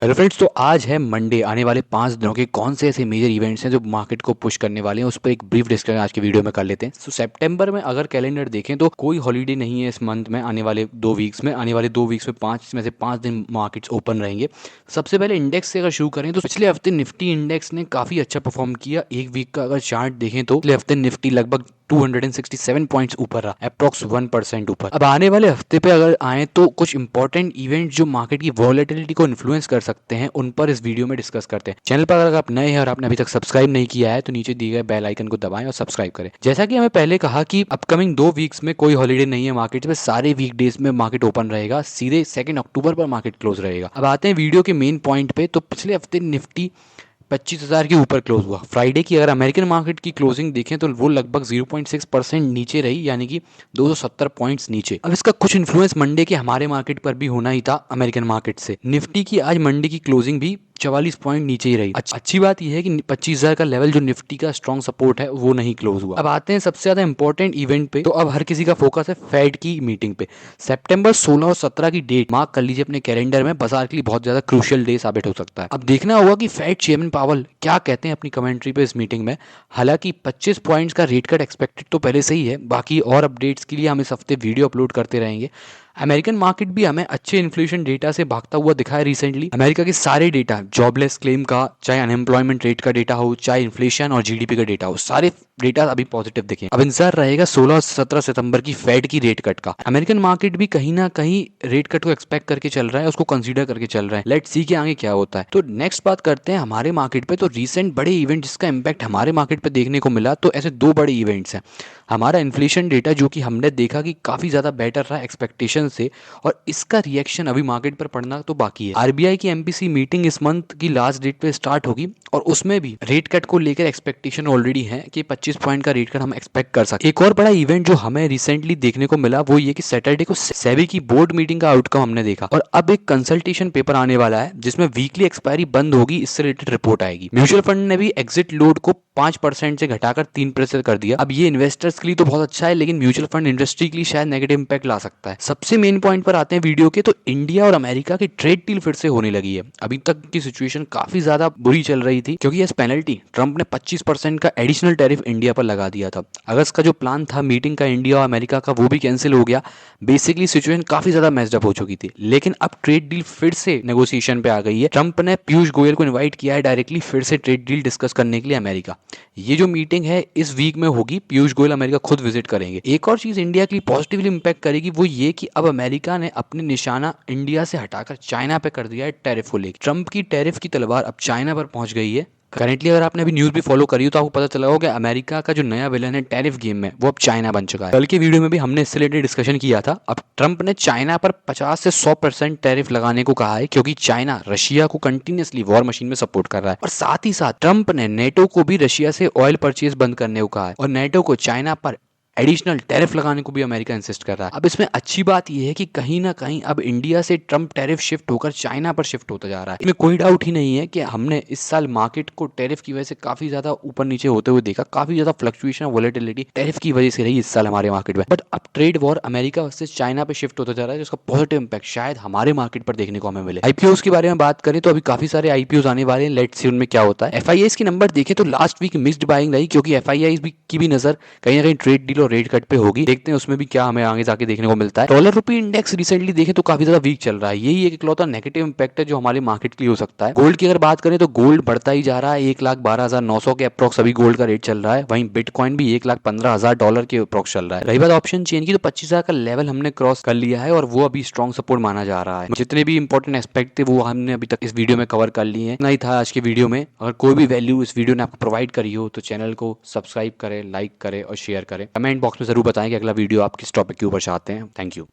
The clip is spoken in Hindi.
हेलो फ्रेंड्स, तो आज है मंडे। आने वाले 5 दिनों के कौन से ऐसे मेजर इवेंट्स हैं जो मार्केट को पुश करने वाले हैं, उस पर एक ब्रीफ डिस्कशन आज के वीडियो में कर लेते हैं। तो सितंबर में अगर कैलेंडर देखें तो कोई हॉलीडे नहीं है इस मंथ में। आने वाले 2 वीक्स में 5 दिन मार्केट्स ओपन रहेंगे। सबसे पहले इंडेक्स से अगर शुरू करें तो पिछले हफ्ते निफ्टी इंडेक्स ने काफ़ी अच्छा परफॉर्म किया। एक वीक का अगर चार्ट देखें तो पिछले हफ्ते निफ्टी लगभग 267 पॉइंट्स ऊपर रहा, अप्रॉक्स 1% ऊपर। अब आने वाले हफ्ते पे अगर आए तो कुछ इंपॉर्टेंट इवेंट जो मार्केट की वॉलेटिलिटी को इन्फ्लुएंस कर सकते हैं, उन पर इस वीडियो में डिस्कस करते हैं। चैनल पर अगर आप नए हैं और आपने अभी तक सब्सक्राइब नहीं किया है तो नीचे दिए गए बेल आइकन को दबाएं और सब्सक्राइब करें। जैसा कि हमें पहले कहा कि अपकमिंग 2 वीक्स में कोई हॉलीडे नहीं है मार्केट में, सारे वीकडेज में मार्केट ओपन रहेगा। सीधे 2 अक्टूबर पर मार्केट क्लोज रहेगा। अब आते हैं वीडियो के मेन पॉइंट पे। तो पिछले हफ्ते निफ्टी 25,000 के ऊपर क्लोज हुआ। फ्राइडे की अगर अमेरिकन मार्केट की क्लोजिंग देखें तो वो लगभग 0.6% नीचे रही, यानी कि 270 पॉइंट्स नीचे। अब इसका कुछ इन्फ्लुएंस मंडे के हमारे मार्केट पर भी होना ही था अमेरिकन मार्केट से। निफ्टी की आज मंडे की क्लोजिंग भी 44 पॉइंट नीचे ही रही। अच्छी बात यह है कि 25,000 का लेवल जो निफ्टी का स्ट्रॉन्ग सपोर्ट है वो नहीं क्लोज हुआ। अब आते हैं सबसे ज्यादा इंपॉर्टेंट इवेंट पे। तो अब हर किसी का फोकस है फेड की मीटिंग पे। सितंबर 16 और 17 की डेट मार्क कर लीजिए अपने कैलेंडर में। बाजार के लिए बहुत ज्यादा क्रूशियल डे साबित हो सकता है। अब देखना होगा कि फेड चेयरमैन पावल क्या कहते हैं अपनी कमेंट्री पे इस मीटिंग में। हालांकि 25 पॉइंट्स का रेट कट एक्सपेक्टेड तो पहले से ही है। बाकी और अपडेट्स के लिए हम इस हफ्ते वीडियो अपलोड करते रहेंगे। अमेरिकन मार्केट भी हमें अच्छे इन्फ्लेशन डेटा से भागता हुआ दिखा है रिसेंटली। अमेरिका के सारे डेटा, जॉबलेस क्लेम का, चाहे अनएम्प्लॉयमेंट रेट का डेटा हो, चाहे इन्फ्लेशन और जीडीपी का डेटा हो, सारे डेटा अभी पॉजिटिव दिखे। अब इंतजार रहेगा 16 और 17 सितंबर की फेड की रेट कट का। अमेरिकन मार्केट भी कहीं ना कहीं रेट कट को एक्सपेक्ट करके चल रहा है, उसको कंसीडर करके चल रहा है। लेट्स सी के आगे क्या होता है। तो नेक्स्ट बात करते हैं हमारे मार्केट पे। तो रिसेंट बड़े इवेंट जिसका इम्पैक्ट हमारे मार्केट पे देखने को मिला, तो ऐसे 2 बड़े इवेंट्स हैं। हमारा इन्फ्लेशन डेटा जो कि हमने देखा कि काफी ज्यादा बेटर रहा एक्सपेक्टेशन से, और इसका रिएक्शन अभी मार्केट पर पड़ना तो बाकी है। आरबीआई की एमपीसी मीटिंग इस मंथ की लास्ट डेट पे स्टार्ट होगी और उसमें भी रेट कट को लेकर एक्सपेक्टेशन ऑलरेडी है कि 25 पॉइंट का रेट कट हम एक्सपेक्ट कर सकते हैं। एक और बड़ा इवेंट जो हमें रिसेंटली देखने को मिला वो ये कि सैटरडे को सेबी की बोर्ड मीटिंग का आउटकम हमने देखा, और अब एक कंसल्टेशन पेपर आने वाला है जिसमें वीकली एक्सपायरी बंद होगी, इससे रिलेटेड रिपोर्ट आएगी। म्यूचुअल फंड ने भी एग्जिट लोड को 5% से घटाकर 3% कर दिया। अब ये इन्वेस्टर्स के लिए तो बहुत अच्छा है, लेकिन म्यूचुअल फंड इंडस्ट्री के लिए शायद नेगेटिव इंपैक्ट ला सकता है। सबसे मेन पॉइंट पर आते हैं वीडियो के। तो इंडिया और अमेरिका की ट्रेड डील फिर से होने लगी है। अभी तक की सिचुएशन काफी ज्यादा बुरी चल रही थी, क्योंकि एज पेनल्टी ट्रंप ने 25% का एडिशनल टैरिफ इंडिया पर लगा दिया था। अगस्त का जो प्लान था मीटिंग का इंडिया और अमेरिका का, वो भी कैंसिल हो गया। बेसिकली सिचुएशन काफी ज्यादा मैस्ड अप हो चुकी थी, लेकिन अब ट्रेड डील फिर से नेगोशिएशन पे आ गई है। ट्रंप ने पीयूष गोयल को इन्वाइट किया है डायरेक्टली फिर से ट्रेड डील डिस्कस करने के लिए अमेरिका। ये जो मीटिंग है इस वीक में होगी। पीयूष गोयल अमेरिका खुद विजिट करेंगे। एक और चीज इंडिया के लिए पॉजिटिवली इंपैक्ट करेगी, वो ये कि अब अमेरिका ने अपने निशाना इंडिया से हटाकर चाइना पे कर दिया है टैरिफ को लेकर। ट्रंप की टैरिफ की तलवार अब चाइना पर पहुंच गई है। करेंटली अगर आपने अभी न्यूज भी फॉलो करी हो तो आपको पता चला होगा कि अमेरिका का जो नया विलन है टैरिफ गेम में, वो अब चाइना बन चुका है। कल के वीडियो में भी हमने इससे रिलेटेड डिस्कशन किया था। अब ट्रंप ने चाइना पर 50 से 100% टैरिफ लगाने को कहा है, क्योंकि चाइना रशिया को कंटिन्यूसली वॉर मशीन में सपोर्ट कर रहा है। और साथ ही साथ ट्रंप ने नेटो को भी रशिया से ऑयल परचेज बंद करने को कहा है, और नेटो को चाइना पर एडिशनल टैरिफ लगाने को भी अमेरिका इंसिस्ट कर रहा है। अब इसमें अच्छी बात यह है कि कहीं ना कहीं अब इंडिया से ट्रंप टैरिफ शिफ्ट होकर चाइना पर शिफ्ट होता जा रहा है। इसमें कोई डाउट ही नहीं है कि हमने इस साल मार्केट को टैरिफ की वजह से काफी ज्यादा ऊपर नीचे होते हुए देखा। काफी ज्यादा फ्लक्चुएशन और वोलेटिलिटी टैरिफ की वजह से रही इस साल हमारे मार्केट में। बट अब trade war America versus China पे शिफ्ट होता जा रहा है, जिसका पॉजिटिव इंपैक्ट शायद हमारे मार्केट पर देखने को हमें मिले। आईपीओस के बारे में बात करें तो अभी काफी सारे आईपीओस आने वाले हैं। लेट्स सी उनमें क्या होता है। एफआईआईस की नंबर देखें तो लास्ट वीक मिक्स्ड बाइंग रही, क्योंकि एफआईआईस की भी नजर कहीं ना कहीं ट्रेड डील और रेट कट पे होगी। देखते हैं उसमें भी क्या हमें आगे जाके देखने को मिलता है। डॉलर रुपी इंडेक्स रिसेंटली देखें तो काफी ज्यादा वीक चल रहा है। यही एक इकलौता नेगेटिव इंपैक्ट है जो हमारे मार्केट के लिए हो सकता है। गोल्ड की अगर बात करें तो गोल्ड बढ़ता ही जा रहा है। 1,12,900 के अप्रोक्स अभी गोल्ड का रेट चल रहा है। वहीं बिटकॉइन भी $1,15,000 के अप्रोक्स चल रहा है। रही बात ऑप्शन चेन की, तो 25,000 का लेवल हमने क्रॉस कर लिया है और वो अभी स्ट्रॉन्ग सपोर्ट माना जा रहा है। जितने भी इंपॉर्टेंट एस्पेक्ट थे वो हमने अभी तक इस वीडियो में कवर कर लिए हैं। इतना ही था आज के वीडियो में। अगर कोई भी वैल्यू इस वीडियो ने आपको प्रोवाइड करी हो तो चैनल को सब्सक्राइब करें, लाइक करें और शेयर करें। कमेंट बॉक्स में जरूर बताएं कि अगला वीडियो आप किस टॉपिक के ऊपर चाहते हैं। Thank you.